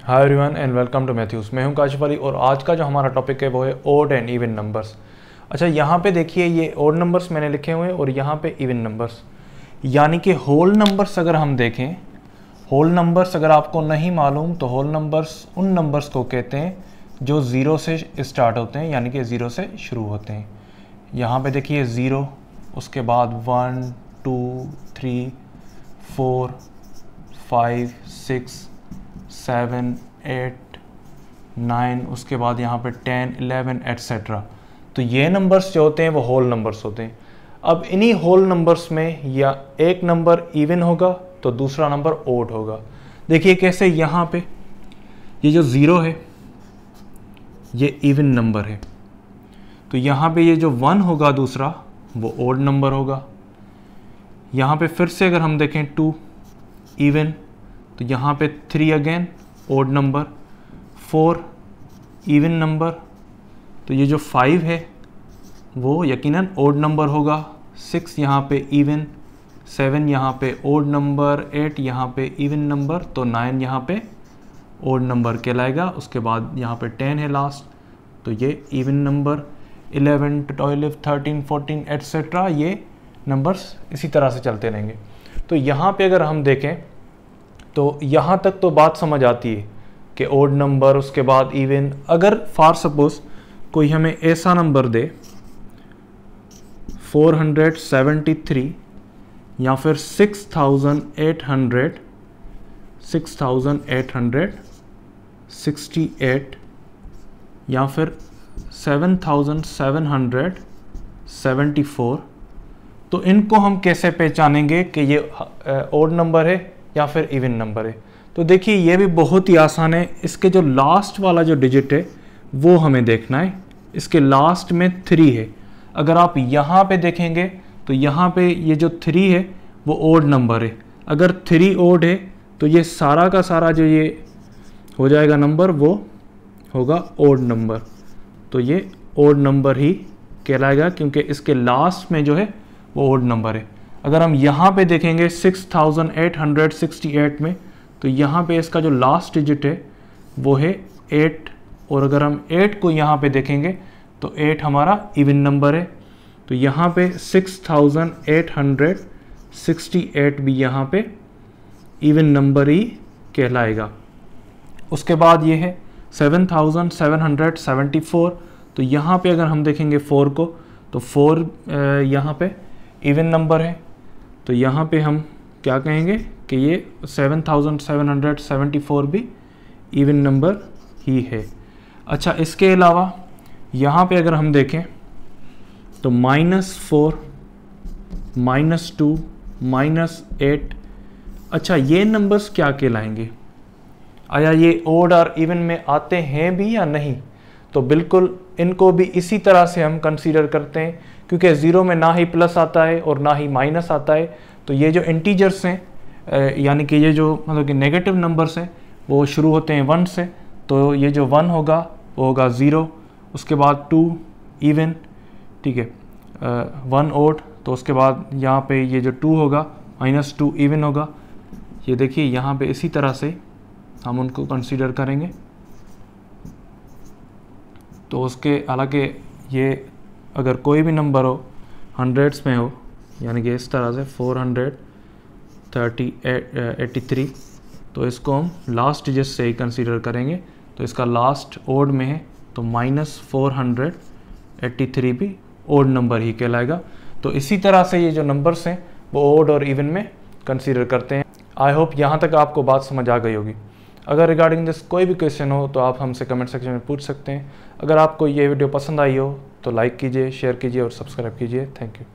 Hi everyone and welcome to Mathews. मैं हूं काशिफ अली और आज का जो हमारा टॉपिक है वो है ओड एंड इवन नंबर्स। अच्छा, यहाँ पे देखिए ये ओड नंबर्स मैंने लिखे हुए हैं और यहाँ पे इवन नंबर्स, यानी कि होल नंबर्स अगर हम देखें, होल नंबर्स अगर आपको नहीं मालूम तो होल नंबर्स उन नंबर्स को कहते हैं जो ज़ीरो से स्टार्ट होते हैं, यानी कि ज़ीरो से शुरू होते हैं। यहाँ पे देखिए ज़ीरो, उसके बाद 1 2 3 4 5 6 7 8 9, उसके बाद यहाँ पे 10 11 एट्सेट्रा। तो ये नंबर्स जो होते हैं वो होल नंबर्स होते हैं। अब इन्हीं होल नंबर्स में या एक नंबर इवन होगा तो दूसरा नंबर ओड होगा। देखिए कैसे, यहाँ पे ये जो ज़ीरो है ये इवन नंबर है, तो यहाँ पे ये जो 1 होगा दूसरा वो ओड नंबर होगा। यहाँ पे फिर से अगर हम देखें 2 इवन, तो यहाँ पे 3 again odd number, 4 even number, तो ये जो 5 है वो यकीनन ओड नंबर होगा। 6 यहाँ पे इवन, 7 यहाँ पे ओड नंबर, 8 यहाँ पे इवन नंबर, तो 9 यहाँ पे ओड नंबर कहलाएगा। उसके बाद यहाँ पे 10 है लास्ट, तो ये इवन नंबर। 11 12 13 14 एट्सेट्रा, ये नंबर्स इसी तरह से चलते रहेंगे। तो यहाँ पे अगर हम देखें तो यहाँ तक तो बात समझ आती है कि ओड नंबर, उसके बाद इवन। अगर फॉर सपोज कोई हमें ऐसा नंबर दे 473 या फिर 6868 या फिर 7774, तो इनको हम कैसे पहचानेंगे कि ये ओड नंबर है या फिर इवन नंबर है? तो देखिए ये भी बहुत ही आसान है। इसके जो लास्ट वाला जो डिजिट है वो हमें देखना है। इसके लास्ट में 3 है। अगर आप यहाँ पे देखेंगे तो यहाँ पे ये जो 3 है वो ओड नंबर है। अगर 3 ओड है तो ये सारा का सारा जो ये हो जाएगा नंबर वो होगा ओड नंबर। तो ये ओड नंबर ही कहलाएगा क्योंकि इसके लास्ट में जो है वो ओड नंबर है। अगर हम यहाँ पे देखेंगे 6868 में, तो यहाँ पे इसका जो लास्ट डिजिट है वो है 8, और अगर हम 8 को यहाँ पे देखेंगे तो 8 हमारा इवन नंबर है। तो यहाँ पे 6868 भी यहाँ पे इवन नंबर ही कहलाएगा। उसके बाद ये है 7774, तो यहाँ पे अगर हम देखेंगे 4 को तो 4 यहाँ पे इवन नंबर है। तो यहाँ पे हम क्या कहेंगे कि ये 7774 भी इवन नंबर ही है। अच्छा, इसके अलावा यहाँ पे अगर हम देखें तो -4 -2 -8, अच्छा ये नंबर्स क्या कहलाएंगे? आया ये ओड और इवन में आते हैं भी या नहीं? तो बिल्कुल इनको भी इसी तरह से हम कंसीडर करते हैं, क्योंकि ज़ीरो में ना ही प्लस आता है और ना ही माइनस आता है। तो ये जो इंटीजर्स हैं, यानी कि ये जो मतलब कि नेगेटिव नंबर्स हैं वो शुरू होते हैं 1 से, तो ये जो 1 होगा वो होगा 0, उसके बाद 2 इवन, ठीक है, 1 ओड, तो उसके बाद यहाँ पे ये जो 2 होगा -2 इवन होगा। ये देखिए यहाँ पे इसी तरह से हम उनको कंसीडर करेंगे। तो उसके हालांकि ये अगर कोई भी नंबर हो हंड्रेड्स में हो, यानी कि इस तरह से 483, तो इसको हम लास्ट डिजिट से ही कंसीडर करेंगे। तो इसका लास्ट ओड में है तो -483 भी ओड नंबर ही कहलाएगा। तो इसी तरह से ये जो नंबर्स हैं वो ओड और इवन में कंसीडर करते हैं। आई होप यहाँ तक आपको बात समझ आ गई होगी। अगर रिगार्डिंग दिस कोई भी क्वेश्चन हो तो आप हमसे कमेंट सेक्शन में पूछ सकते हैं। अगर आपको ये वीडियो पसंद आई हो तो लाइक कीजिए, शेयर कीजिए और सब्सक्राइब कीजिए। Thank you.